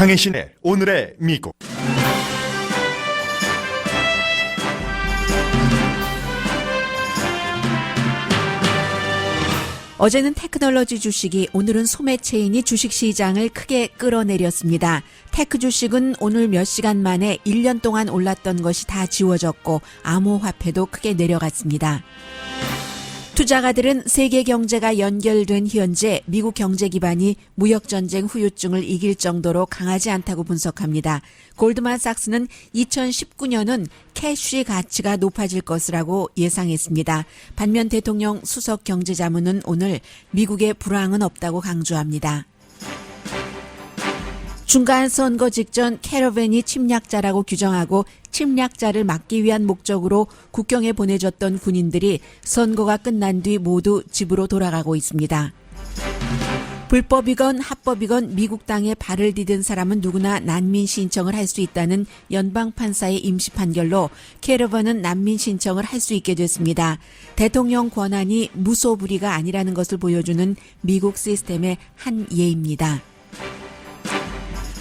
강혜신의 오늘의 미국. 어제는 테크놀로지 주식이, 오늘은 소매체인이 주식시장을 크게 끌어내렸습니다. 테크 주식은 오늘 몇 시간 만에 1년 동안 올랐던 것이 다 지워졌고 암호화폐도 크게 내려갔습니다. 투자가들은 세계 경제가 연결된 현재 미국 경제 기반이 무역전쟁 후유증을 이길 정도로 강하지 않다고 분석합니다. 골드만삭스는 2019년은 캐시 가치가 높아질 것이라고 예상했습니다. 반면 대통령 수석 경제자문은 오늘 미국의 불황은 없다고 강조합니다. 중간 선거 직전 캐러밴이 침략자라고 규정하고 침략자를 막기 위한 목적으로 국경에 보내졌던 군인들이 선거가 끝난 뒤 모두 집으로 돌아가고 있습니다. 불법이건 합법이건 미국 땅에 발을 디딘 사람은 누구나 난민 신청을 할 수 있다는 연방판사의 임시 판결로 캐러밴은 난민 신청을 할 수 있게 됐습니다. 대통령 권한이 무소불위가 아니라는 것을 보여주는 미국 시스템의 한 예입니다.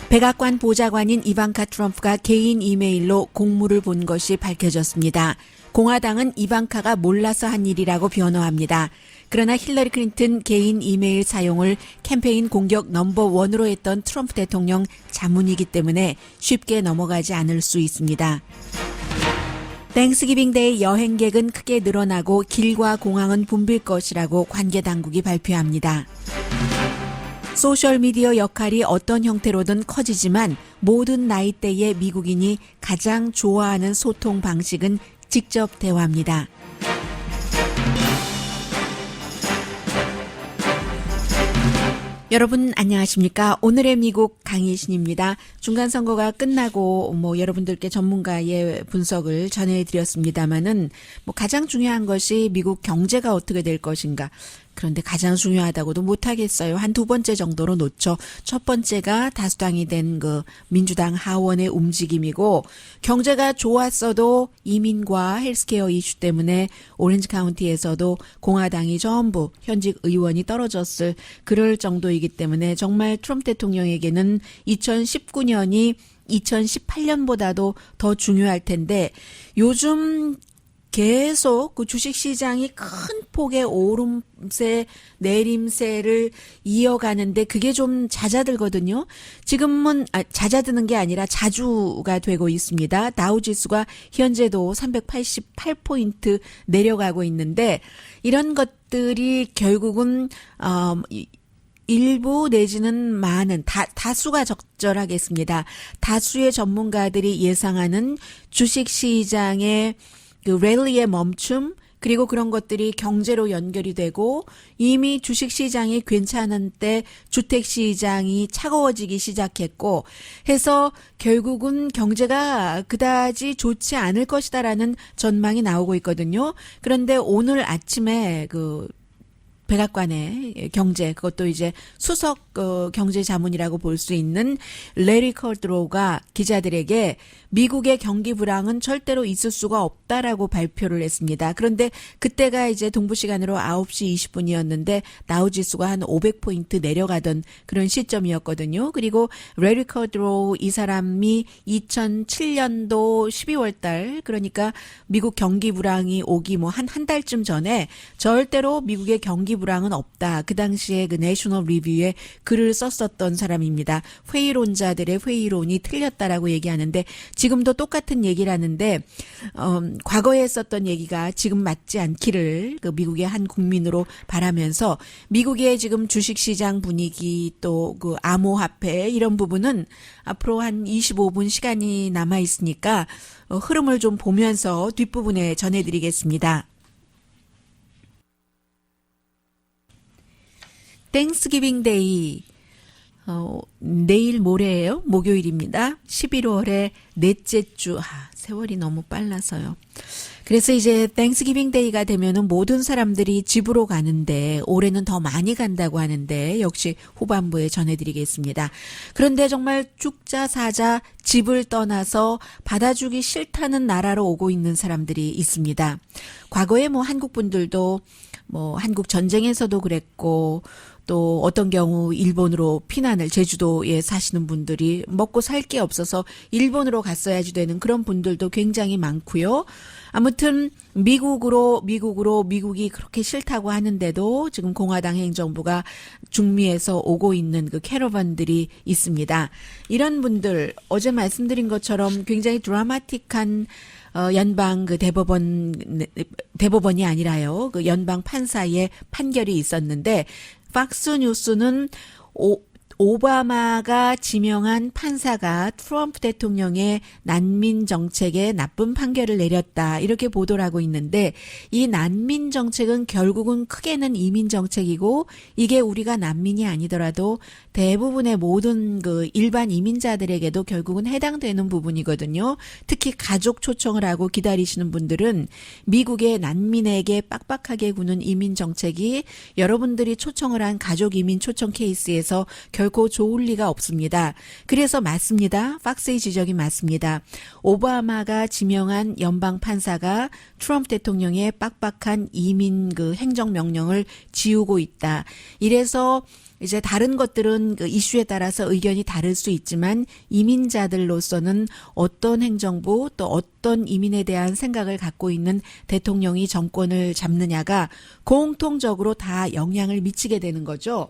백악관 보좌관인 이방카 트럼프가 개인 이메일로 공무를 본 것이 밝혀졌습니다. 공화당은 이방카가 몰라서 한 일이라고 변호합니다. 그러나 힐러리 클린턴 개인 이메일 사용을 캠페인 공격 넘버1으로 했던 트럼프 대통령 자문이기 때문에 쉽게 넘어가지 않을 수 있습니다. 땡스기빙데이 여행객은 크게 늘어나고 길과 공항은 붐빌 것이라고 관계당국이 발표합니다. 소셜미디어 역할이 어떤 형태로든 커지지만 모든 나이대의 미국인이 가장 좋아하는 소통 방식은 직접 대화입니다. 여러분 안녕하십니까? 오늘의 미국 강희신입니다. 중간선거가 끝나고 여러분들께 전문가의 분석을 전해드렸습니다마는 가장 중요한 것이 미국 경제가 어떻게 될 것인가. 그런데 가장 중요하다고도 못하겠어요. 한 두 번째 정도로 놓죠. 첫 번째가 다수당이 된 민주당 하원의 움직임이고, 경제가 좋았어도 이민과 헬스케어 이슈 때문에 오렌지 카운티에서도 공화당이 전부 현직 의원이 떨어졌을 그럴 정도이기 때문에 정말 트럼프 대통령에게는 2019년이 2018년보다도 더 중요할 텐데, 요즘 계속 그 주식시장이 큰 폭의 오름세, 내림세를 이어가는데 그게 좀 잦아들거든요. 지금은 잦아드는 게 아니라 자주가 되고 있습니다. 다우지수가 현재도 388포인트 내려가고 있는데, 이런 것들이 결국은 일부 내지는 많은 다수가 적절하겠습니다. 다수의 전문가들이 예상하는 주식시장의 그 랠리의 멈춤, 그리고 그런 것들이 경제로 연결이 되고, 이미 주식시장이 괜찮은 때 주택시장이 차가워지기 시작했고 해서 결국은 경제가 그다지 좋지 않을 것이다라는 전망이 나오고 있거든요. 그런데 오늘 아침에 백악관의 경제, 그것도 이제 수석 경제자문이라고 볼 수 있는 레리 컬드로우가 기자들에게 미국의 경기 불황은 절대로 있을 수가 없다라고 발표를 했습니다. 그런데 그때가 이제 동부 시간으로 9시 20분이었는데 다우지수가 한 500포인트 내려가던 그런 시점이었거든요. 그리고 레리 컬드로우 이 사람이 2007년도 12월 달, 그러니까 미국 경기 불황이 오기 한 달쯤 전에 절대로 미국의 경기 불황은 없다. 그 당시에 그 내셔널 리뷰에 글을 썼었던 사람입니다. 회의론자들의 회의론이 틀렸다라고 얘기하는데, 지금도 똑같은 얘기를 하는데, 과거에 썼던 얘기가 지금 맞지 않기를 미국의 한 국민으로 바라면서, 미국의 지금 주식시장 분위기, 또 암호화폐 이런 부분은 앞으로 한 25분 시간이 남아 있으니까 흐름을 좀 보면서 뒷부분에 전해드리겠습니다. 땡스기빙 데이, 내일 모레예요. 목요일입니다. 11월의 넷째 주. 세월이 너무 빨라서요. 그래서 이제 땡스기빙 데이가 되면은 모든 사람들이 집으로 가는데, 올해는 더 많이 간다고 하는데 역시 후반부에 전해드리겠습니다. 그런데 정말 죽자 사자 집을 떠나서 받아주기 싫다는 나라로 오고 있는 사람들이 있습니다. 과거에 한국 분들도 한국 전쟁에서도 그랬고, 또 어떤 경우 일본으로 피난을 제주도에 사시는 분들이 먹고 살 게 없어서 일본으로 갔어야지 되는 그런 분들도 굉장히 많고요. 아무튼 미국이 그렇게 싫다고 하는데도 지금 공화당 행정부가 중미에서 오고 있는 그 캐러반들이 있습니다. 이런 분들 어제 말씀드린 것처럼 굉장히 드라마틱한 연방 그 대법원이 아니라요. 그 연방 판사의 판결이 있었는데 팍스 뉴스는 오바마가 지명한 판사가 트럼프 대통령의 난민 정책에 나쁜 판결을 내렸다. 이렇게 보도를 하고 있는데 이 난민 정책은 결국은 크게는 이민 정책이고 이게 우리가 난민이 아니더라도 대부분의 모든 그 일반 이민자들에게도 결국은 해당되는 부분이거든요. 특히 가족 초청을 하고 기다리시는 분들은 미국의 난민에게 빡빡하게 구는 이민 정책이 여러분들이 초청을 한 가족 이민 초청 케이스에서 결코 좋을 리가 없습니다. 그래서 맞습니다. 팍스의 지적이 맞습니다. 오바마가 지명한 연방 판사가 트럼프 대통령의 빡빡한 이민 그 행정명령을 지우고 있다. 이래서 이제 다른 것들은 그 이슈에 따라서 의견이 다를 수 있지만 이민자들로서는 어떤 행정부 또 어떤 이민에 대한 생각을 갖고 있는 대통령이 정권을 잡느냐가 공통적으로 다 영향을 미치게 되는 거죠.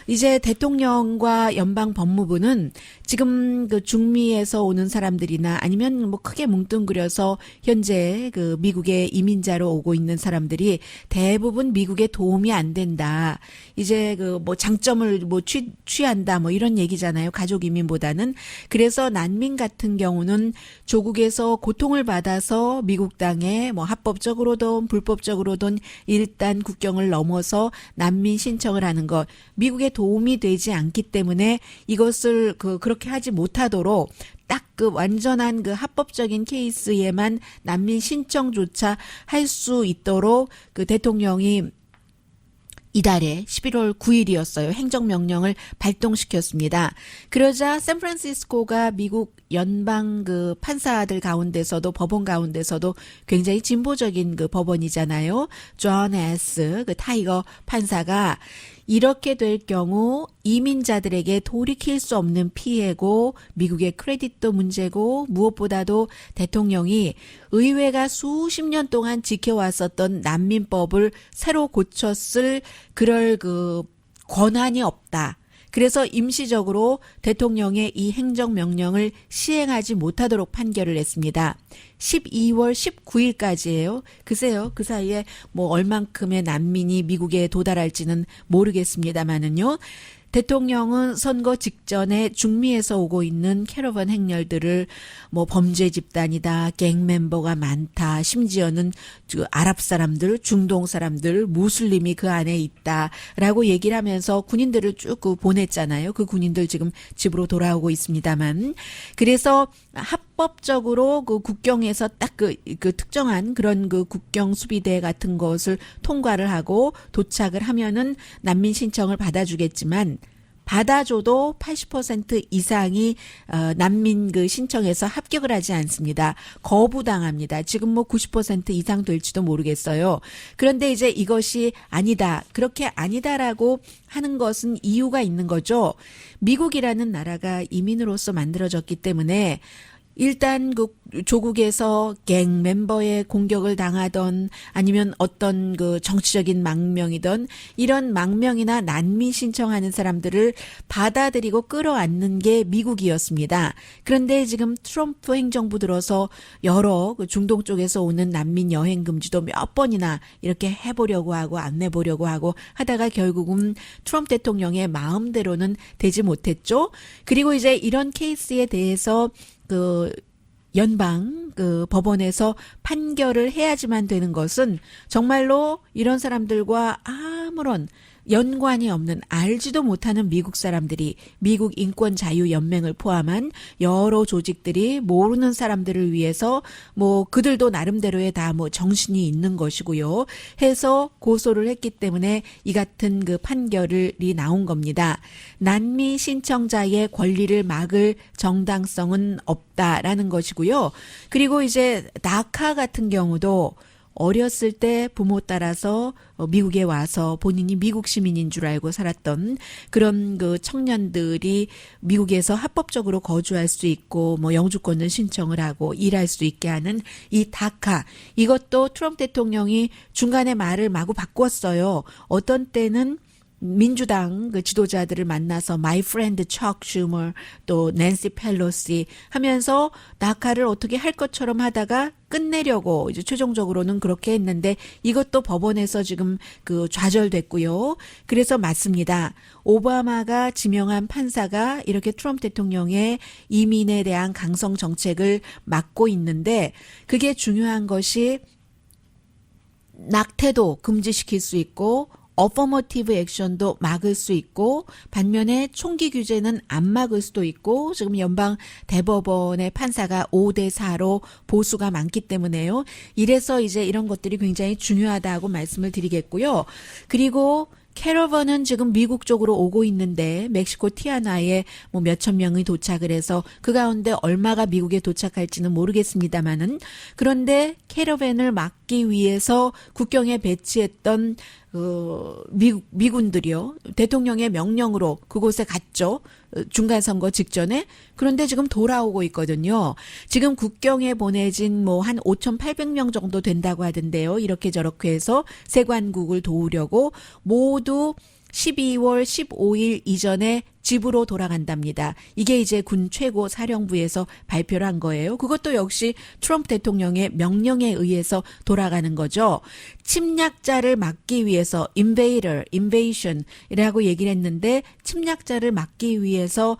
이제 대통령과 연방 법무부는 지금 그 중미에서 오는 사람들이나 아니면 뭐 크게 뭉뚱그려서 현재 그 미국의 이민자로 오고 있는 사람들이 대부분 미국에 도움이 안 된다. 이제 그 뭐 장점을 뭐 취한다 뭐 이런 얘기잖아요. 가족 이민보다는. 그래서 난민 같은 경우는 조국에서 고통을 받아서 미국 땅에 뭐 합법적으로든 불법적으로든 일단 국경을 넘어서 난민 신청을 하는 것 미국에 도움이 되지 않기 때문에 이것을 그렇게 하지 못하도록 딱 그 완전한 그 합법적인 케이스에만 난민 신청조차 할 수 있도록 그 대통령이 이달에 11월 9일이었어요. 행정명령을 발동시켰습니다. 그러자 샌프란시스코가 미국 연방 그 판사들 가운데서도 법원 가운데서도 굉장히 진보적인 그 법원이잖아요. 존 에스 그 타이거 판사가 이렇게 될 경우 이민자들에게 돌이킬 수 없는 피해고 미국의 크레딧도 문제고 무엇보다도 대통령이 의회가 수십 년 동안 지켜왔었던 난민법을 새로 고쳤을 그럴 그 권한이 없다. 그래서 임시적으로 대통령의 이 행정명령을 시행하지 못하도록 판결을 했습니다. 12월 19일까지예요. 글쎄요. 그 사이에 뭐 얼만큼의 난민이 미국에 도달할지는 모르겠습니다만은요. 대통령은 선거 직전에 중미에서 오고 있는 캐러반 행렬들을 뭐 범죄 집단이다, 갱 멤버가 많다, 심지어는 아랍 사람들, 중동 사람들, 무슬림이 그 안에 있다라고 얘기를 하면서 군인들을 쭉 보냈잖아요. 그 군인들 지금 집으로 돌아오고 있습니다만. 그래서 합법적으로 그 국경에서 딱 그 특정한 그런 그 국경 수비대 같은 것을 통과를 하고 도착을 하면은 난민 신청을 받아주겠지만 받아줘도 80% 이상이 난민 그 신청에서 합격을 하지 않습니다. 거부당합니다. 지금 뭐 90% 이상 될지도 모르겠어요. 그런데 이제 이것이 아니다. 그렇게 아니다라고 하는 것은 이유가 있는 거죠. 미국이라는 나라가 이민으로서 만들어졌기 때문에 일단 그 조국에서 갱 멤버의 공격을 당하던 아니면 어떤 그 정치적인 망명이던 이런 망명이나 난민 신청하는 사람들을 받아들이고 끌어안는 게 미국이었습니다. 그런데 지금 트럼프 행정부 들어서 여러 그 중동 쪽에서 오는 난민 여행 금지도 몇 번이나 이렇게 해보려고 하고 안 내보려고 하고 하다가 결국은 트럼프 대통령의 마음대로는 되지 못했죠. 그리고 이제 이런 케이스에 대해서 그 연방 그 법원에서 판결을 해야지만 되는 것은 정말로 이런 사람들과 아무런 연관이 없는 알지도 못하는 미국 사람들이 미국 인권자유연맹을 포함한 여러 조직들이 모르는 사람들을 위해서 뭐 그들도 나름대로의 다 뭐 정신이 있는 것이고요. 해서 고소를 했기 때문에 이 같은 그 판결이 나온 겁니다. 난민 신청자의 권리를 막을 정당성은 없다라는 것이고요. 그리고 이제 다카 같은 경우도 어렸을 때 부모 따라서 미국에 와서 본인이 미국 시민인 줄 알고 살았던 그런 그 청년들이 미국에서 합법적으로 거주할 수 있고 뭐 영주권을 신청을 하고 일할 수 있게 하는 이 다카, 이것도 트럼프 대통령이 중간에 말을 마구 바꿨어요. 어떤 때는 민주당 그 지도자들을 만나서 my friend Chuck Schumer 또 낸시 펠로시 하면서 다카를 어떻게 할 것처럼 하다가 끝내려고 이제 최종적으로는 그렇게 했는데 이것도 법원에서 지금 그 좌절됐고요. 그래서 맞습니다. 오바마가 지명한 판사가 이렇게 트럼프 대통령의 이민에 대한 강성 정책을 막고 있는데 그게 중요한 것이 낙태도 금지시킬 수 있고 어퍼머티브 액션도 막을 수 있고 반면에 총기 규제는 안 막을 수도 있고 지금 연방 대법원의 판사가 5대4로 보수가 많기 때문에요. 이래서 이제 이런 것들이 굉장히 중요하다고 말씀을 드리겠고요. 그리고 캐러번은 지금 미국 쪽으로 오고 있는데 멕시코 티아나에 뭐 몇천 명이 도착을 해서 그 가운데 얼마가 미국에 도착할지는 모르겠습니다만은 그런데 캐러밴을 막기 위해서 국경에 배치했던 미군들이요. 대통령의 명령으로 그곳에 갔죠. 중간 선거 직전에. 그런데 지금 돌아오고 있거든요. 지금 국경에 보내진 뭐 한 5,800명 정도 된다고 하던데요. 이렇게 저렇게 해서 세관국을 도우려고 모두 12월 15일 이전에 집으로 돌아간답니다. 이게 이제 군 최고 사령부에서 발표를 한 거예요. 그것도 역시 트럼프 대통령의 명령에 의해서 돌아가는 거죠. 침략자를 막기 위해서 invasion이라고 얘기를 했는데 침략자를 막기 위해서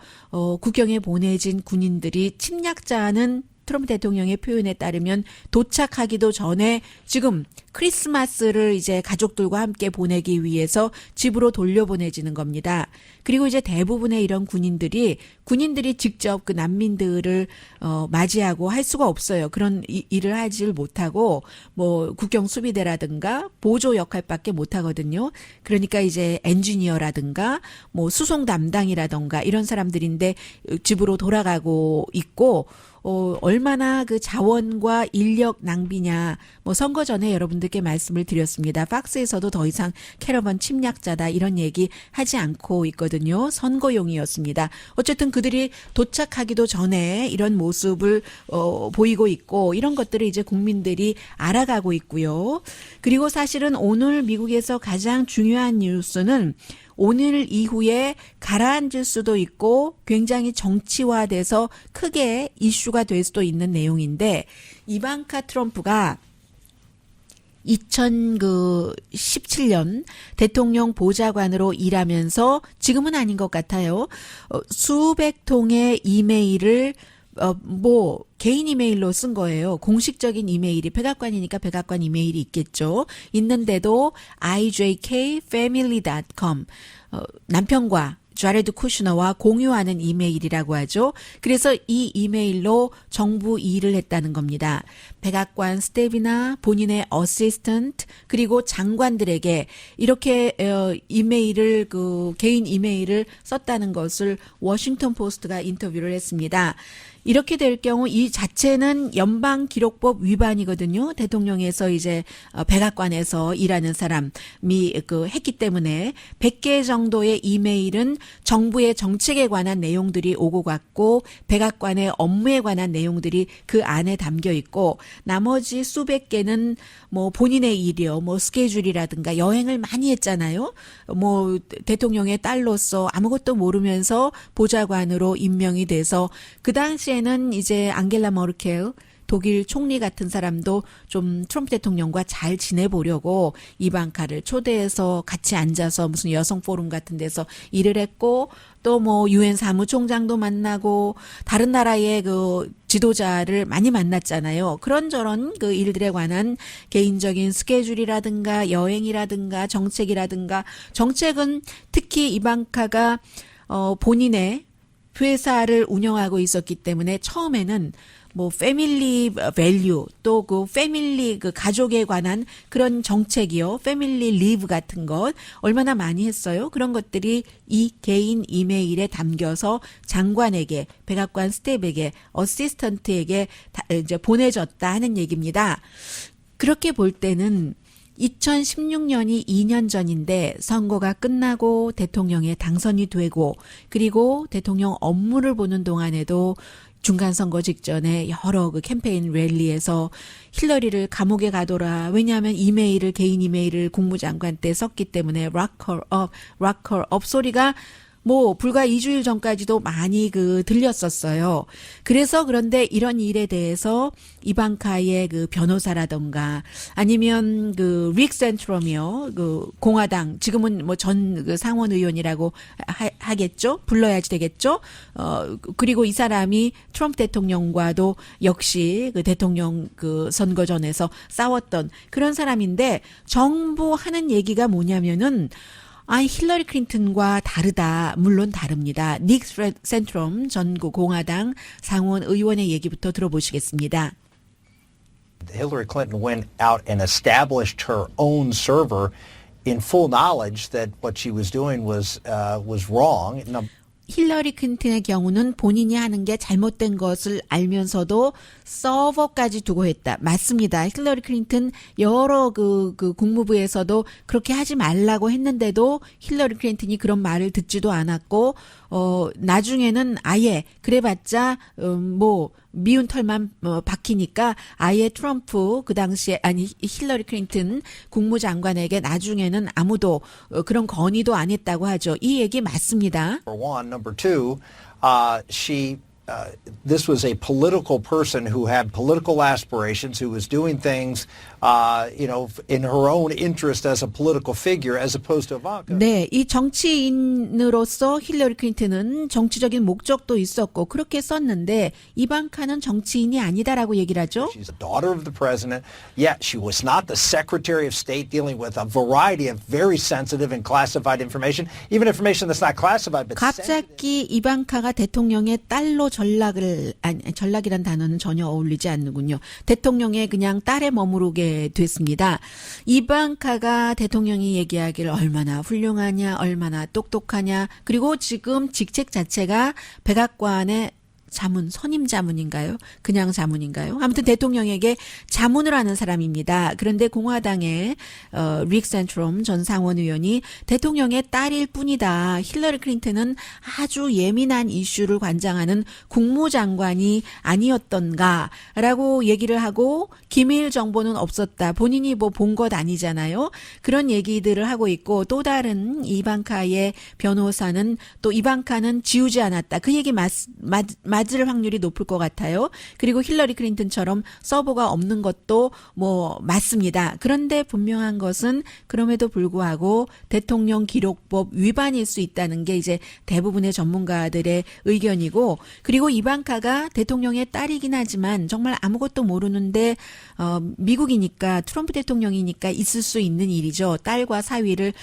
국경에 보내진 군인들이 침략자는 트럼프 대통령의 표현에 따르면 도착하기도 전에 지금 크리스마스를 이제 가족들과 함께 보내기 위해서 집으로 돌려보내지는 겁니다. 그리고 이제 대부분의 이런 군인들이 직접 그 난민들을 맞이하고 할 수가 없어요. 그런 일을 하질 못하고 뭐 국경 수비대라든가 보조 역할밖에 못 하거든요. 그러니까 이제 엔지니어라든가 뭐 수송 담당이라든가 이런 사람들인데 집으로 돌아가고 있고 얼마나 그 자원과 인력 낭비냐. 뭐 선거 전에 여러분들께 말씀을 드렸습니다. 팍스에서도 더 이상 캐러번 침략자다 이런 얘기 하지 않고 있거든요. 선거용이었습니다. 어쨌든 그들이 도착하기도 전에 이런 모습을 보이고 있고 이런 것들을 이제 국민들이 알아가고 있고요. 그리고 사실은 오늘 미국에서 가장 중요한 뉴스는 오늘 이후에 가라앉을 수도 있고 굉장히 정치화돼서 크게 이슈가 될 수도 있는 내용인데 이방카 트럼프가 2017년 대통령 보좌관으로 일하면서 지금은 아닌 것 같아요. 수백 통의 이메일을 개인 이메일로 쓴 거예요. 공식적인 이메일이 백악관이니까 백악관 이메일이 있겠죠. 있는데도 ijkfamily.com 남편과 자레드 쿠슈너와 공유하는 이메일이라고 하죠. 그래서 이 이메일로 정부 일을 했다는 겁니다. 백악관 스텝이나 본인의 어시스턴트 그리고 장관들에게 이렇게 이메일을 개인 이메일을 썼다는 것을 워싱턴 포스트가 인터뷰를 했습니다. 이렇게 될 경우 이 자체는 연방기록법 위반이거든요. 대통령에서 이제 백악관에서 일하는 사람이 했기 때문에 100개 정도의 이메일은 정부의 정책에 관한 내용들이 오고 갔고 백악관의 업무에 관한 내용들이 그 안에 담겨 있고 나머지 수백 개는 뭐 본인의 일이요. 뭐 스케줄이라든가 여행을 많이 했잖아요. 뭐 대통령의 딸로서 아무것도 모르면서 보좌관으로 임명이 돼서 그 당시에는 이제 안겔라 머르켈 독일 총리 같은 사람도 좀 트럼프 대통령과 잘 지내보려고 이방카를 초대해서 같이 앉아서 무슨 여성 포럼 같은 데서 일을 했고 또 뭐 유엔 사무총장도 만나고 다른 나라의 그 지도자를 많이 만났잖아요. 그런저런 그 일들에 관한 개인적인 스케줄이라든가 여행이라든가 정책이라든가 정책은 특히 이방카가 본인의 회사를 운영하고 있었기 때문에 처음에는 뭐 패밀리 밸류 또 그 패밀리 그 가족에 관한 그런 정책이요. 패밀리 리브 같은 것 얼마나 많이 했어요. 그런 것들이 이 개인 이메일에 담겨서 장관에게 백악관 스텝에게 어시스턴트에게 이제 보내졌다 하는 얘기입니다. 그렇게 볼 때는 2016년이 2년 전인데 선거가 끝나고 대통령에 당선이 되고 그리고 대통령 업무를 보는 동안에도 중간선거 직전에 여러 그 캠페인 랠리에서 힐러리를 감옥에 가둬라. 왜냐하면 이메일을 개인 이메일을 국무장관 때 썼기 때문에 lock her up 소리가 뭐 불과 2주일 전까지도 많이 그 들렸었어요. 그래서 그런데 이런 일에 대해서 이방카의 그 변호사라던가 아니면 그 릭 센트럼이요. 그 공화당 지금은 뭐 전 그 상원 의원이라고 하겠죠. 불러야지 되겠죠. 그리고 이 사람이 트럼프 대통령과도 역시 그 대통령 그 선거 전에서 싸웠던 그런 사람인데 정부 하는 얘기가 뭐냐면은 힐러리 클린턴과 다르다. 물론 다릅니다. 닉 센트럼 전 공화당 상원 의원의 얘기부터 들어보시겠습니다. Hillary Clinton went out and established her own server in full knowledge that what she was doing was wrong. 힐러리 클린턴의 경우는 본인이 하는 게 잘못된 것을 알면서도 서버까지 두고 했다. 맞습니다. 힐러리 클린턴 여러 그 국무부에서도 그렇게 하지 말라고 했는데도 힐러리 클린턴이 그런 말을 듣지도 않았고 나중에는 아예 그래봤자 뭐 미운 털만 박히니까 아예 트럼프 그 당시에 힐러리 클린턴 국무장관에게 나중에는 아무도 그런 건의도 안 했다고 하죠. 이 얘기 맞습니다. Number one, number two, this was a political person who had political aspirations, who was doing things, in her own interest as a political figure, as opposed to Ivanka. 네, 이 정치인으로서 힐러리 클린턴은 정치적인 목적도 있었고 그렇게 썼는데 이방카는 정치인이 아니다라고 얘기를 하죠. She's a daughter of the president. Yet she was not the Secretary of State dealing with a variety of very sensitive and classified information, even information that's not classified. But 갑자기 이방카가 대통령의 딸로 전락이란 단어는 전혀 어울리지 않는군요. 대통령의 그냥 딸에 머무르게 됐습니다. 이방카가 대통령이 얘기하기를 얼마나 훌륭하냐, 얼마나 똑똑하냐, 그리고 지금 직책 자체가 백악관의 선임 자문인가요? 그냥 자문인가요? 아무튼 대통령에게 자문을 하는 사람입니다. 그런데 공화당의 릭 센트럼 전 상원 의원이 대통령의 딸일 뿐이다. 힐러리 클린턴은 아주 예민한 이슈를 관장하는 국무장관이 아니었던가라고 얘기를 하고 기밀 정보는 없었다. 본인이 뭐 본 것 아니잖아요. 그런 얘기들을 하고 있고 또 다른 이방카의 변호사는 또 이방카는 지우지 않았다. 그 얘기 맞을 확률이 높을 것 같아요. 그리고 힐러리 클린턴처럼 서버가 없는 것도 뭐 맞습니다. 그런데 분명한 것은 그럼에도 불구하고 대통령 기록법 위반일 수 있다는 게 이제 대부분의 전문가들의 의견이고 그리고 이방카가 대통령의 딸이긴 하지만 정말 아무것도 모르는데 미국이니까 트럼프 대통령이니까 있을 수 있는 일이죠. 딸과 사위를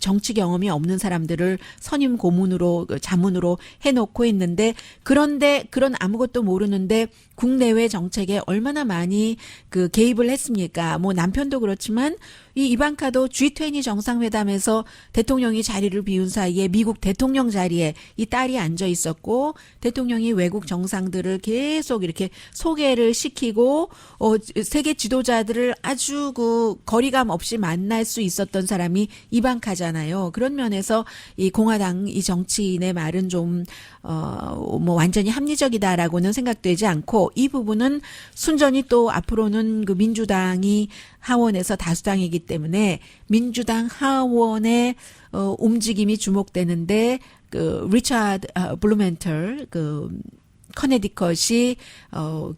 정치 경험이 없는 사람들을 선임 고문으로 자문으로 해놓고 있는데 그런데 그런 아무것도 모르는데 국내외 정책에 얼마나 많이 그 개입을 했습니까? 뭐 남편도 그렇지만 이 이방카도 G20 정상회담에서 대통령이 자리를 비운 사이에 미국 대통령 자리에 이 딸이 앉아 있었고 대통령이 외국 정상들을 계속 이렇게 소개를 시키고 세계 지도자들을 아주 그 거리감 없이 만날 수 있었던 사람이 이방카잖아요. 그런 면에서 이 공화당 이 정치인의 말은 좀 뭐 완전히 합리적이다라고는 생각되지 않고 이 부분은 순전히 또 앞으로는 그 민주당이 하원에서 다수당이기 때문에 민주당 하원의 움직임이 주목되는데 그 리차드 블루멘털 그 커네디컷이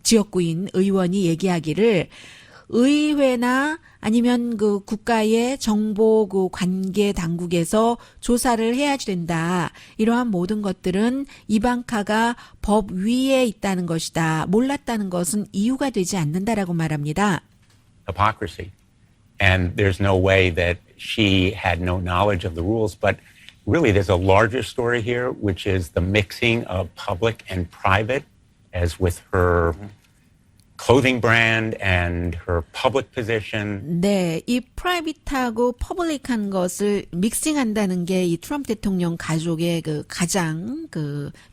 지역구인 의원이 얘기하기를 의회나 아니면 그 국가의 정보 그 관계 당국에서 조사를 해야 된다. 이러한 모든 것들은 이방카가 법 위에 있다는 것이다. 몰랐다는 것은 이유가 되지 않는다라고 말합니다. Hypocrisy. And there's no way that she had no knowledge of the rules. But really, there's a larger story here, which is the mixing of public and private, as with her clothing brand and her public position. 네, 이 프라이빗하고 퍼블릭한 것을 믹싱한다는 게 이 트럼프 대통령 가족의 그 가장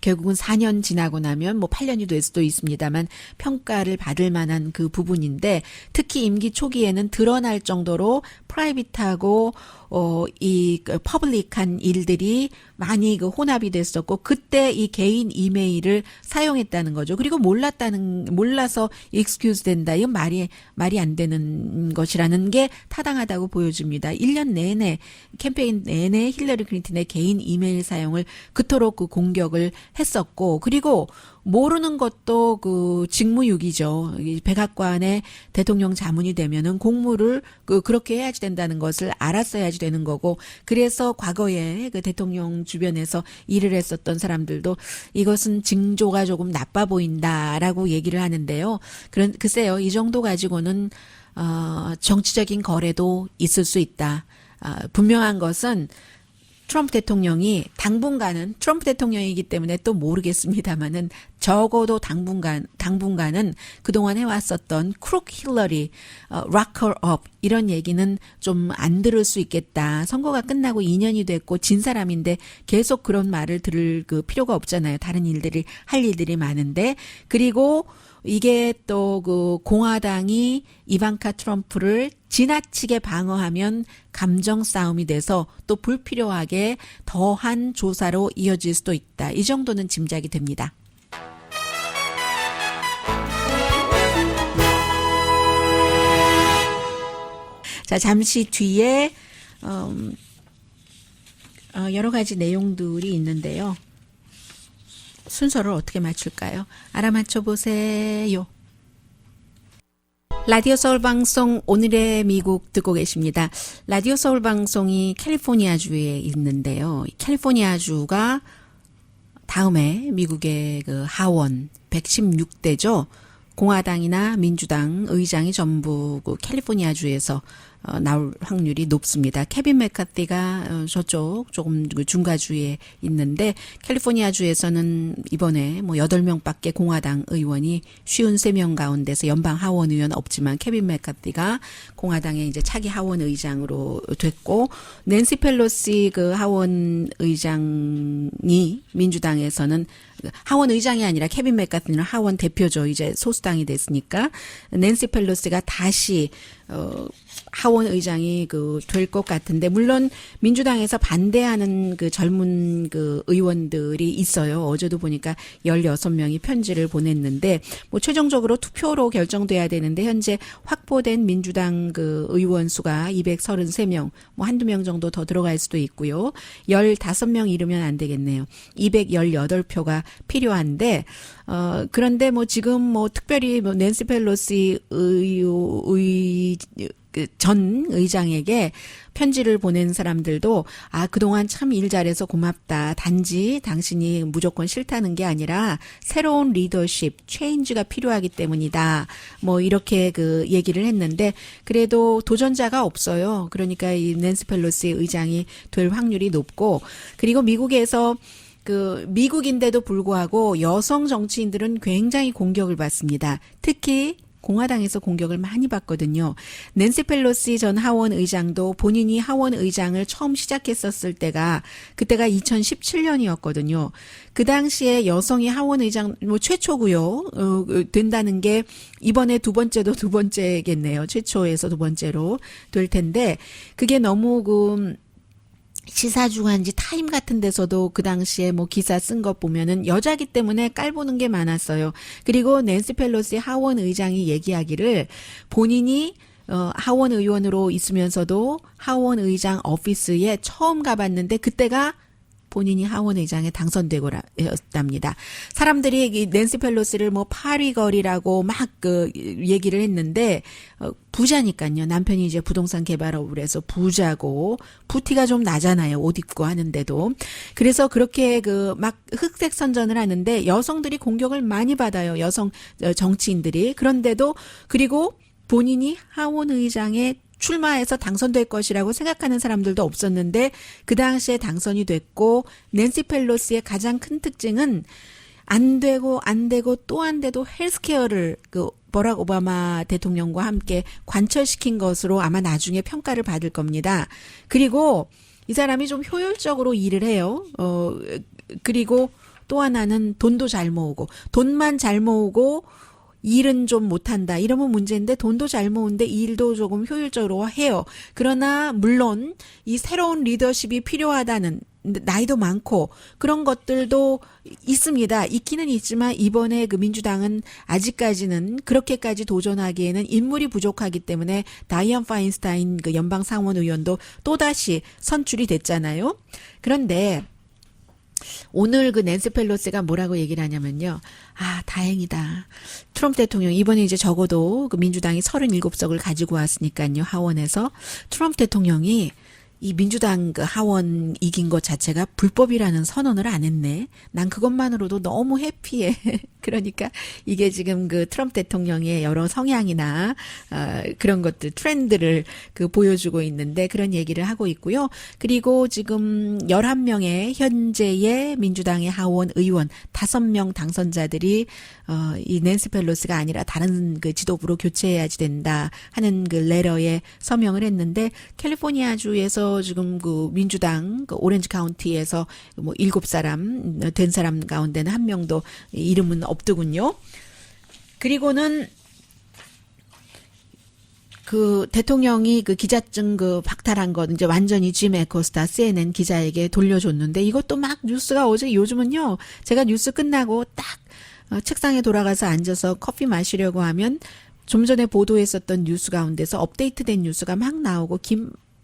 결국은 4년 지나고 나면 뭐 8년이 될 수도 있습니다만 평가를 받을 만한 그 부분인데 특히 임기 초기에는 드러날 정도로 프라이빗하고 이 퍼블릭한 일들이 많이 그 혼합이 됐었고 그때 이 개인 이메일을 사용했다는 거죠. 그리고 몰라서 excuse 된다. 이건 말이 안 되는 것이라는 게 타당하다고 보여집니다. 1년 내내 캠페인 내내 힐러리 클린턴의 개인 이메일 사용을 그토록 그 공격을 했었고 그리고 모르는 것도 그 직무유기죠. 백악관의 대통령 자문이 되면은 공무를 그렇게 해야지 된다는 것을 알았어야지 되는 거고 그래서 과거에 그 대통령 주변에서 일을 했었던 사람들도 이것은 징조가 조금 나빠 보인다라고 얘기를 하는데요. 글쎄요. 이 정도 가지고는 정치적인 거래도 있을 수 있다. 분명한 것은 트럼프 대통령이 당분간은 트럼프 대통령이기 때문에 또 모르겠습니다만은 적어도 당분간은 그동안 해왔었던 크룩 힐러리, 락 her up 이런 얘기는 좀 안 들을 수 있겠다. 선거가 끝나고 2년이 됐고 진 사람인데 계속 그런 말을 들을 그 필요가 없잖아요. 다른 할 일들이 많은데 그리고 이게 또 그 공화당이 이방카 트럼프를 지나치게 방어하면 감정 싸움이 돼서 또 불필요하게 더한 조사로 이어질 수도 있다. 이 정도는 짐작이 됩니다. 자, 잠시 뒤에 여러 가지 내용들이 있는데요. 순서를 어떻게 맞출까요? 알아맞혀 보세요. 라디오 서울 방송 오늘의 미국 듣고 계십니다. 라디오 서울 방송이 캘리포니아주에 있는데요. 캘리포니아주가 다음에 미국의 그 하원 116대죠. 공화당이나 민주당 의장이 전부 그 캘리포니아주에서 나올 확률이 높습니다. 케빈 맥카티가 저쪽 조금 그 중가주에 있는데 캘리포니아주에서는 이번에 뭐 8명밖에 공화당 의원이 53명 가운데서 연방 하원 의원 없지만 케빈 맥카티가 공화당의 이제 차기 하원 의장으로 됐고 낸시 펠로시 그 하원 의장이 민주당에서는 하원 의장이 아니라 케빈 맥카티는 하원 대표죠. 이제 소수당이 됐으니까 낸시 펠로시가 다시 하원 의장이 될 것 같은데 물론 민주당에서 반대하는 그 젊은 그 의원들이 있어요. 어제도 보니까 16명이 편지를 보냈는데 뭐 최종적으로 투표로 결정돼야 되는데 현재 확보된 민주당 그 의원 수가 233명, 뭐 한두 명 정도 더 들어갈 수도 있고요. 15명 이르면 안 되겠네요. 218표가 필요한데 그런데 뭐 지금 뭐 특별히 뭐 낸시 펠로시 전 의장에게 편지를 보낸 사람들도 그동안 참 일 잘해서 고맙다. 단지 당신이 무조건 싫다는 게 아니라 새로운 리더십, 체인지가 필요하기 때문이다. 뭐 이렇게 그 얘기를 했는데 그래도 도전자가 없어요. 그러니까 이 낸시 펠로시 의장이 될 확률이 높고 그리고 미국에서 미국인데도 불구하고 여성 정치인들은 굉장히 공격을 받습니다. 특히 공화당에서 공격을 많이 받거든요. 낸시 펠로시 전 하원 의장도 본인이 하원 의장을 처음 시작했었을 그때가 2017년이었거든요. 그 당시에 여성이 하원 의장 최초고요. 된다는 게 이번에 두 번째겠네요. 최초에서 두 번째로 될 텐데 그게 너무 시사주간지 타임 같은 데서도 그 당시에 뭐 기사 쓴 것 보면은 여자기 때문에 깔보는 게 많았어요. 그리고 낸시 펠로시 하원 의장이 얘기하기를 본인이 하원 의원으로 있으면서도 하원 의장 오피스에 처음 가봤는데 그때가 본인이 하원 의장에 당선되고였답니다. 사람들이 이 낸시 펠로시를 뭐 파리거리라고 막 얘기를 했는데 부자니까요. 남편이 이제 부동산 개발업을 해서 부자고 부티가 좀 나잖아요. 옷 입고 하는데도. 그래서 그렇게 막 흑색 선전을 하는데 여성들이 공격을 많이 받아요. 여성 정치인들이. 그런데도 그리고 본인이 하원 의장에 출마해서 당선될 것이라고 생각하는 사람들도 없었는데 그 당시에 당선이 됐고 낸시 펠로시의 가장 큰 특징은 안 되고 또 안 돼도 헬스케어를 그 버락 오바마 대통령과 함께 관철시킨 것으로 아마 나중에 평가를 받을 겁니다. 그리고 이 사람이 좀 효율적으로 일을 해요. 그리고 또 하나는 돈도 잘 모으고, 돈만 잘 모으고 일은 좀 못한다. 이러면 문제인데 돈도 잘 모으는데 일도 조금 효율적으로 해요. 그러나 물론 이 새로운 리더십이 필요하다는, 나이도 많고 그런 것들도 있습니다. 있기는 있지만 이번에 그 민주당은 아직까지는 그렇게까지 도전하기에는 인물이 부족하기 때문에 다이언 파인스타인 그 연방 상원 의원도 또다시 선출이 됐잖아요. 그런데 오늘 그 낸시 펠로시가 뭐라고 얘기를 하냐면요. 아, 다행이다. 트럼프 대통령 이번에 이제 적어도 그 민주당이 37석을 가지고 왔으니까요. 하원에서 트럼프 대통령이 이 민주당 그 하원 이긴 것 자체가 불법이라는 선언을 안 했네. 난 그것만으로도 너무 해피해. 그러니까 이게 지금 그 트럼프 대통령의 여러 성향이나 그런 것들 트렌드를 그 보여주고 있는데 그런 얘기를 하고 있고요. 그리고 지금 11명의 현재의 민주당의 하원 의원 5명 당선자들이 이 낸시 펠로시가 아니라 다른 그 지도부로 교체해야지 된다 하는 그 레터에 서명을 했는데 캘리포니아주에서 지금 그 민주당 그 오렌지 카운티에서 뭐 7사람 된 사람 가운데는 한 명도 이름은 없더군요. 그리고는 그 대통령이 그 기자증 그 박탈한 건 이제 완전히 짐 에코스타 CNN 기자에게 돌려줬는데 이것도 막 뉴스가 어제 요즘은요. 제가 뉴스 끝나고 딱 책상에 돌아가서 앉아서 커피 마시려고 하면 좀 전에 보도했었던 뉴스 가운데서 업데이트된 뉴스가 막 나오고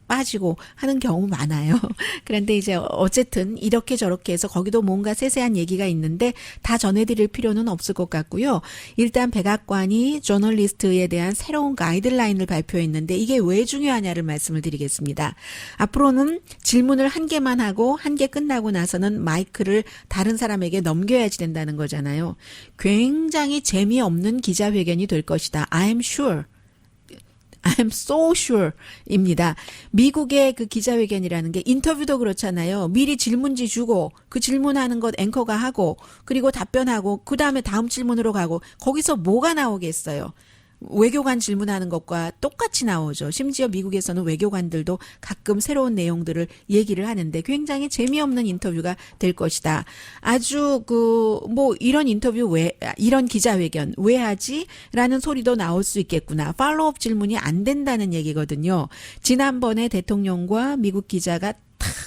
빠지고 하는 경우 많아요. 그런데 이제 어쨌든 이렇게 저렇게 해서 거기도 뭔가 세세한 얘기가 있는데 다 전해드릴 필요는 없을 것 같고요. 일단 백악관이 저널리스트에 대한 새로운 가이드라인을 발표했는데 이게 왜 중요하냐를 말씀을 드리겠습니다. 앞으로는 질문을 한 개만 하고 한 개 끝나고 나서는 마이크를 다른 사람에게 넘겨야지 된다는 거잖아요. 굉장히 재미없는 기자회견이 될 것이다. I'm sure. I'm so sure 입니다. 미국의 그 기자회견이라는 게 인터뷰도 그렇잖아요. 미리 질문지 주고 그 질문하는 것 앵커가 하고 그리고 답변하고 그 다음에 다음 질문으로 가고 거기서 뭐가 나오겠어요. 외교관 질문하는 것과 똑같이 나오죠. 심지어 미국에서는 외교관들도 가끔 새로운 내용들을 얘기를 하는데 굉장히 재미없는 인터뷰가 될 것이다. 아주 뭐 이런 인터뷰 이런 기자회견 왜 하지? 라는 소리도 나올 수 있겠구나. 팔로우업 질문이 안 된다는 얘기거든요. 지난번에 대통령과 미국 기자가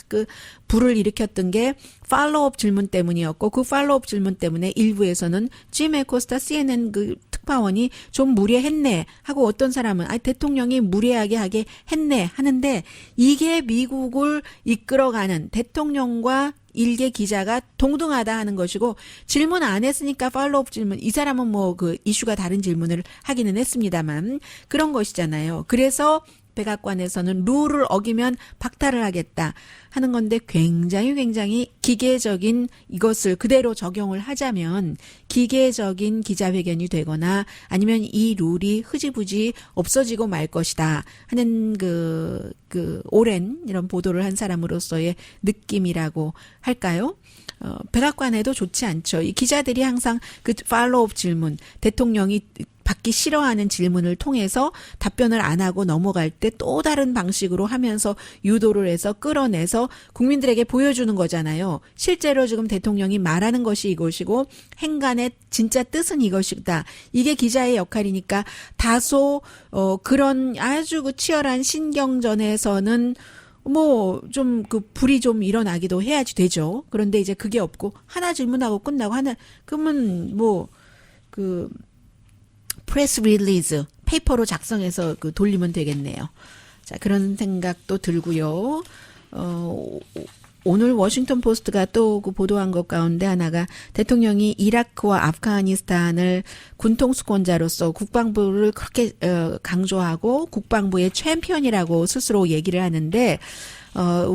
그 불을 일으켰던 게 팔로우업 질문 때문이었고 그 팔로우업 질문 때문에 일부에서는 짐 에코스타 CNN 그 특파원이 좀 무례했네 하고 어떤 사람은 대통령이 무례하게 하게 했네 하는데 이게 미국을 이끌어가는 대통령과 일개 기자가 동등하다 하는 것이고 질문 안 했으니까 팔로우업 질문 이 사람은 뭐 그 이슈가 다른 질문을 하기는 했습니다만 그런 것이잖아요. 그래서 백악관에서는 룰을 어기면 박탈을 하겠다 하는 건데 굉장히 기계적인 이것을 그대로 적용을 하자면 기계적인 기자회견이 되거나 아니면 이 룰이 흐지부지 없어지고 말 것이다 하는 그 오랜 이런 보도를 한 사람으로서의 느낌이라고 할까요? 백악관에도 좋지 않죠. 이 기자들이 항상 그 팔로우업 질문 대통령이 받기 싫어하는 질문을 통해서 답변을 안 하고 넘어갈 때 또 다른 방식으로 하면서 유도를 해서 끌어내서 국민들에게 보여주는 거잖아요. 실제로 지금 대통령이 말하는 것이 이것이고 행간의 진짜 뜻은 이것이다. 이게 기자의 역할이니까 다소 그런 아주 그 치열한 신경전에서는 뭐 좀 그 불이 좀 일어나기도 해야지 되죠. 그런데 이제 그게 없고 하나 질문하고 끝나고 그러면 뭐 그 프레스 릴리즈 페이퍼로 작성해서 그 돌리면 되겠네요. 자, 그런 생각도 들고요. 오늘 워싱턴 포스트가 또 그 보도한 것 가운데 하나가 대통령이 이라크와 아프가니스탄을 군통수권자로서 국방부를 그렇게 강조하고 국방부의 챔피언이라고 스스로 얘기를 하는데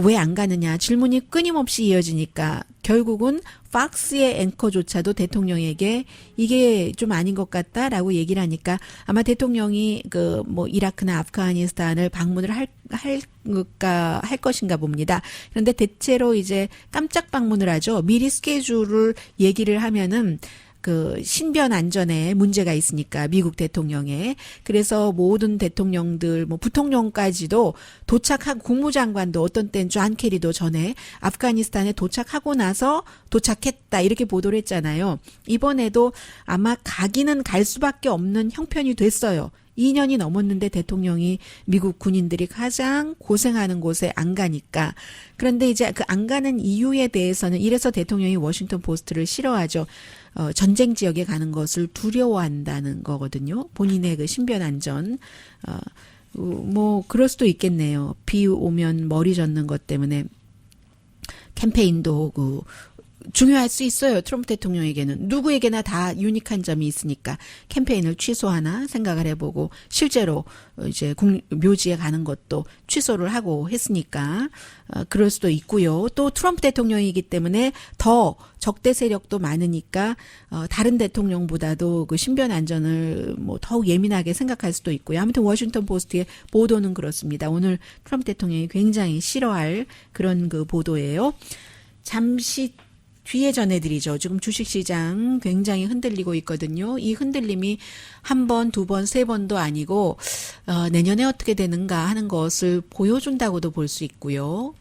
왜 안 가느냐 질문이 끊임없이 이어지니까 결국은 팍스의 앵커조차도 대통령에게 이게 좀 아닌 것 같다라고 얘기를 하니까 아마 대통령이 그 뭐 이라크나 아프가니스탄을 방문을 할 것인가 봅니다. 그런데 대체로 이제 깜짝 방문을 하죠. 미리 스케줄을 얘기를 하면은 그 신변 안전에 문제가 있으니까 미국 대통령에. 그래서 모든 대통령들 뭐 부통령까지도 도착하고 국무장관도 어떤 때는 존 케리도 전에 아프가니스탄에 도착하고 나서 도착했다 이렇게 보도를 했잖아요. 이번에도 아마 가기는 갈 수밖에 없는 형편이 됐어요. 2년이 넘었는데 대통령이 미국 군인들이 가장 고생하는 곳에 안 가니까. 그런데 이제 그 안 가는 이유에 대해서는 이래서 대통령이 워싱턴 포스트를 싫어하죠. 전쟁 지역에 가는 것을 두려워한다는 거거든요. 본인의 그 신변 안전. 뭐 그럴 수도 있겠네요. 비 오면 머리 젖는 것 때문에 캠페인도 중요할 수 있어요. 트럼프 대통령에게는. 누구에게나 다 유니크한 점이 있으니까 캠페인을 취소하나 생각을 해보고 실제로 이제 묘지에 가는 것도 취소를 하고 했으니까 그럴 수도 있고요. 또 트럼프 대통령이기 때문에 더 적대 세력도 많으니까 다른 대통령보다도 그 신변 안전을 뭐 더욱 예민하게 생각할 수도 있고요. 아무튼 워싱턴 포스트의 보도는 그렇습니다. 오늘 트럼프 대통령이 굉장히 싫어할 그런 그 보도예요. 잠시 뒤에 전해드리죠. 지금 주식시장 굉장히 흔들리고 있거든요. 이 흔들림이 한 번, 두 번, 세 번도 아니고 내년에 어떻게 되는가 하는 것을 보여준다고도 볼 수 있고요.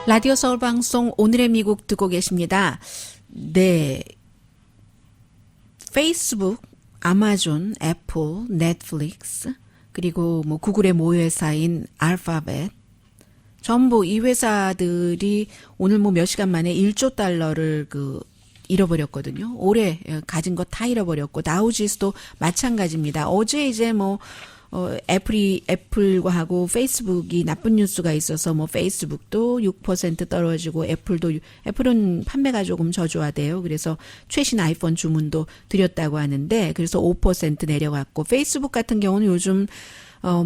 라디오 서울 방송 오늘의 미국 듣고 계십니다. 네. 페이스북, 아마존, 애플, 넷플릭스 그리고 뭐 구글의 모회사인 알파벳 전부 이 회사들이 오늘 뭐 몇 시간 만에 1조 달러를 잃어버렸거든요. 올해 가진 거 다 잃어버렸고 다우지수도 마찬가지입니다. 어제 이제 뭐 애플과 하고 페이스북이 나쁜 뉴스가 있어서 뭐 페이스북도 6% 떨어지고 애플은 판매가 조금 저조하대요. 그래서 최신 아이폰 주문도 드렸다고 하는데 그래서 5% 내려갔고 페이스북 같은 경우는 요즘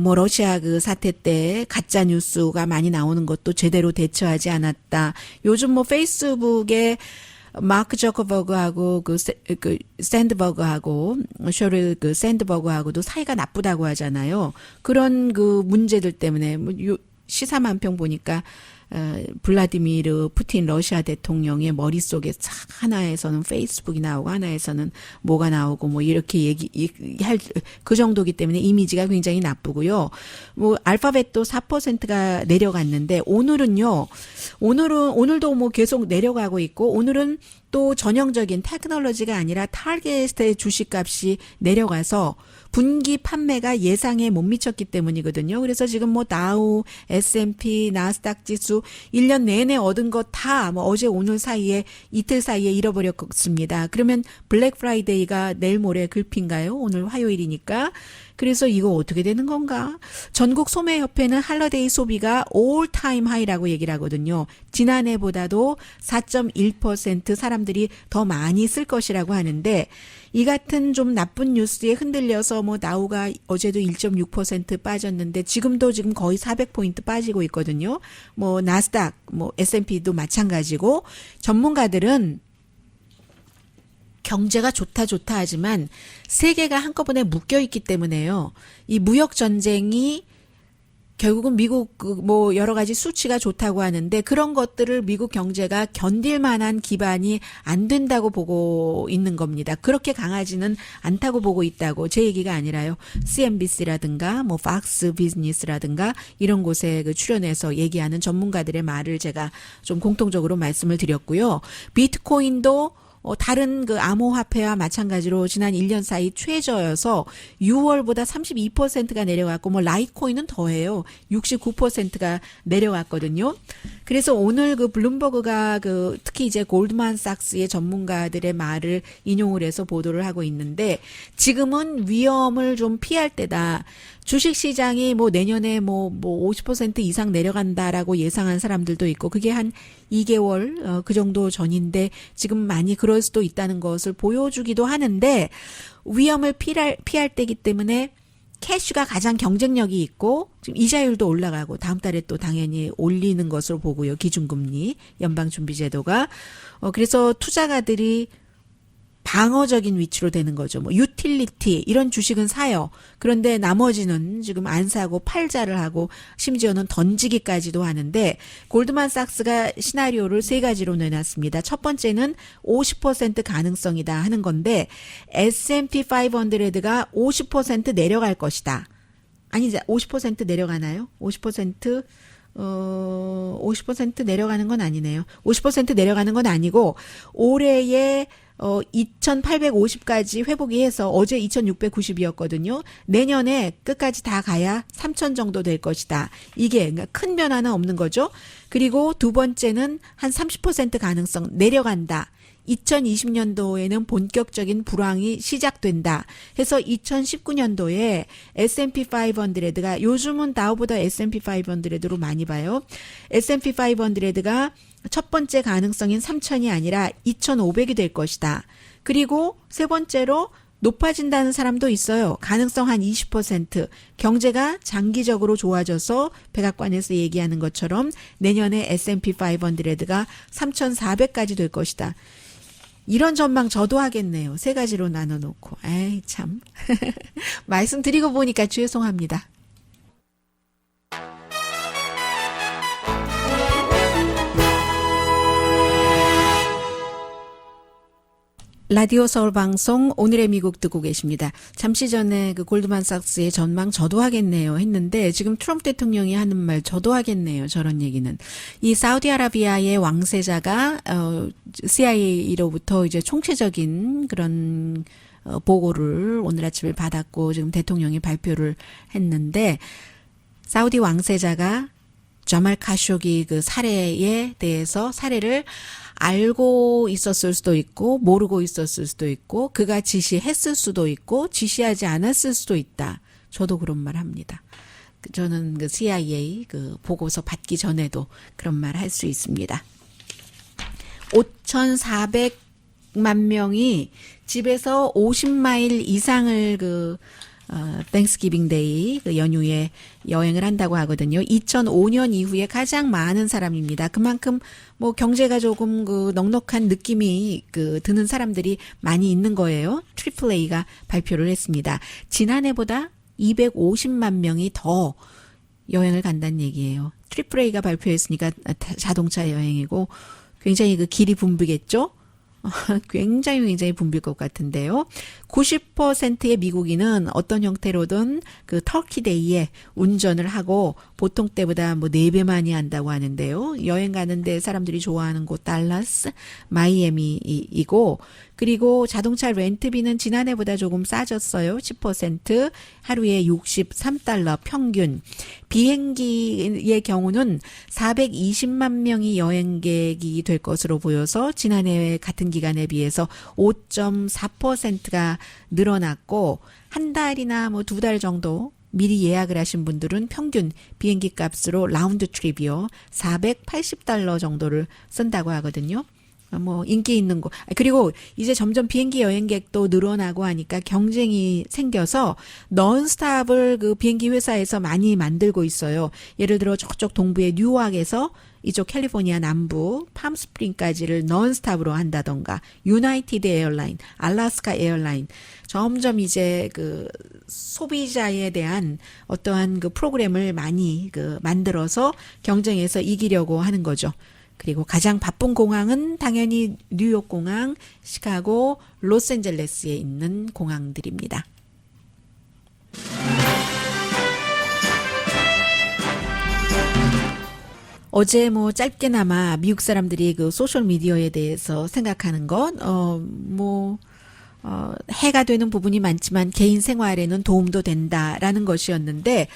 뭐 러시아 그 사태 때 가짜 뉴스가 많이 나오는 것도 제대로 대처하지 않았다. 요즘 뭐 페이스북에 마크 저커버그하고 샌드버그하고 셔릴 샌드버그하고도 사이가 나쁘다고 하잖아요. 그런 그 문제들 때문에 뭐 시사만평 보니까 블라디미르 푸틴 러시아 대통령의 머릿속에 하나에서는 페이스북이 나오고 하나에서는 뭐가 나오고 뭐 이렇게 얘기할 그 정도기 때문에 이미지가 굉장히 나쁘고요. 뭐 알파벳도 4%가 내려갔는데 오늘도 뭐 계속 내려가고 있고 오늘은 또 전형적인 테크놀로지가 아니라 타겟의 주식값이 내려가서 분기 판매가 예상에 못 미쳤기 때문이거든요. 그래서 지금 뭐 다우, S&P, 나스닥 지수 1년 내내 얻은 거 다 뭐 어제 오늘 사이에 이틀 사이에 잃어버렸습니다. 그러면 블랙 프라이데이가 내일 모레 글피인가요? 오늘 화요일이니까. 그래서 이거 어떻게 되는 건가? 전국 소매협회는 할러데이 소비가 올타임 하이라고 얘기를 하거든요. 지난해보다도 4.1% 사람들이 더 많이 쓸 것이라고 하는데 이 같은 좀 나쁜 뉴스에 흔들려서 뭐 다우가 어제도 1.6% 빠졌는데 지금 거의 400포인트 빠지고 있거든요. 뭐 나스닥, 뭐 S&P도 마찬가지고 전문가들은 경제가 좋다 하지만 세계가 한꺼번에 묶여 있기 때문에요. 이 무역 전쟁이 결국은 미국 뭐 여러 가지 수치가 좋다고 하는데 그런 것들을 미국 경제가 견딜 만한 기반이 안 된다고 보고 있는 겁니다. 그렇게 강하지는 않다고 보고 있다고 제 얘기가 아니라요. CNBC라든가 뭐 팍스 비즈니스라든가 이런 곳에 출연해서 얘기하는 전문가들의 말을 제가 좀 공통적으로 말씀을 드렸고요. 비트코인도 다른 암호화폐와 마찬가지로 지난 1년 사이 최저여서 6월보다 32%가 내려갔고 뭐 라이트코인은 더해요. 69%가 내려갔거든요. 그래서 오늘 그 블룸버그가 그 특히 이제 골드만삭스의 전문가들의 말을 인용을 해서 보도를 하고 있는데 지금은 위험을 좀 피할 때다. 주식 시장이 뭐 내년에 뭐 50% 이상 내려간다라고 예상한 사람들도 있고 그게 한 2개월 그 정도 전인데 지금 많이 그럴 수도 있다는 것을 보여주기도 하는데 위험을 피할 때이기 때문에 캐시가 가장 경쟁력이 있고 지금 이자율도 올라가고 다음 달에 또 당연히 올리는 것으로 보고요. 기준금리 연방준비제도가 그래서 투자가들이 방어적인 위치로 되는 거죠. 뭐 유틸리티 이런 주식은 사요. 그런데 나머지는 지금 안 사고 팔자를 하고 심지어는 던지기까지도 하는데 골드만삭스가 시나리오를 세 가지로 내놨습니다. 첫 번째는 50% 가능성이다 하는 건데 S&P 500가 50% 내려갈 것이다. 아니 이제 50% 내려가나요? 50% 내려가는 건 아니네요. 50% 내려가는 건 아니고 올해에 2,850까지 회복이 해서 어제 2,690이었거든요. 내년에 끝까지 다 가야 3,000 정도 될 것이다. 이게 그러니까 큰 변화는 없는 거죠. 그리고 두 번째는 한 30% 가능성 내려간다. 2020년도에는 본격적인 불황이 시작된다. 해서 2019년도에 S&P 500가 요즘은 다우보다 S&P 500로 많이 봐요. S&P 500가 첫 번째 가능성인 3,000이 아니라 2,500이 될 것이다. 그리고 세 번째로 높아진다는 사람도 있어요. 가능성 한 20%. 경제가 장기적으로 좋아져서 백악관에서 얘기하는 것처럼 내년에 S&P 500가 3,400까지 될 것이다. 이런 전망 저도 하겠네요. 세 가지로 나눠놓고. 에이 참. 말씀드리고 보니까 죄송합니다. 라디오 서울 방송 오늘의 미국 듣고 계십니다. 잠시 전에 그 골드만삭스의 전망 저도 하겠네요 했는데 지금 트럼프 대통령이 하는 말 저도 하겠네요. 저런 얘기는. 이 사우디아라비아의 왕세자가 CIA로부터 이제 총체적인 그런 보고를 오늘 아침에 받았고 지금 대통령이 발표를 했는데 사우디 왕세자가 자말 카쇼기 그 사례에 대해서 사례를 알고 있었을 수도 있고 모르고 있었을 수도 있고 그가 지시했을 수도 있고 지시하지 않았을 수도 있다. 저도 그런 말 합니다. 저는 그 CIA 그 보고서 받기 전에도 그런 말 할 수 있습니다. 5,400만 명이 집에서 50마일 이상을 땡스기빙 데이 그 연휴에 여행을 한다고 하거든요. 2005년 이후에 가장 많은 사람입니다. 그만큼 뭐 경제가 조금 넉넉한 느낌이 드는 사람들이 많이 있는 거예요. AAA가 발표를 했습니다. 지난해보다 250만 명이 더 여행을 간다는 얘기예요. AAA가 발표했으니까 자동차 여행이고 굉장히 길이 붐비겠죠? 굉장히 붐빌 것 같은데요. 90%의 미국인은 어떤 형태로든 터키데이에 운전을 하고 보통 때보다 4배 많이 한다고 하는데요. 여행 가는데 사람들이 좋아하는 곳 달라스, 마이애미이고 그리고 자동차 렌트비는 지난해보다 조금 싸졌어요. 10% 하루에 $63 평균. 비행기의 경우는 420만 명이 여행객이 될 것으로 보여서 지난해 같은 기간에 비해서 5.4%가 늘어났고 한 달이나 2달 정도 미리 예약을 하신 분들은 평균 비행기 값으로 라운드 트립이요. $480 정도를 쓴다고 하거든요. 인기 있는 곳. 그리고 이제 점점 비행기 여행객도 늘어나고 하니까 경쟁이 생겨서 넌스탑을 비행기 회사에서 많이 만들고 있어요. 예를 들어 저쪽 동부의 뉴욕에서 이쪽 캘리포니아 남부 팜스프링까지를 넌스탑으로 한다던가 유나이티드 에어라인, 알래스카 에어라인 점점 이제 소비자에 대한 어떠한 프로그램을 많이 만들어서 경쟁에서 이기려고 하는 거죠. 그리고 가장 바쁜 공항은 당연히 뉴욕 공항, 시카고, 로스앤젤레스에 있는 공항들입니다. 어제 짧게나마 미국 사람들이 소셜 미디어에 대해서 생각하는 건 해가 되는 부분이 많지만 개인 생활에는 도움도 된다라는 것이었는데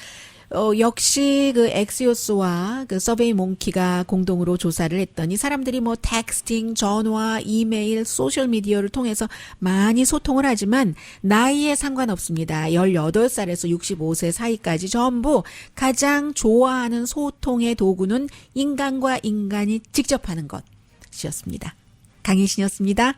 역시 그 엑시오스와 그 서베이 몽키가 공동으로 조사를 했더니 사람들이 뭐 텍스팅, 전화, 이메일, 소셜 미디어를 통해서 많이 소통을 하지만 나이에 상관없습니다. 18살에서 65세 사이까지 전부 가장 좋아하는 소통의 도구는 인간과 인간이 직접 하는 것이었습니다. 강희신이었습니다.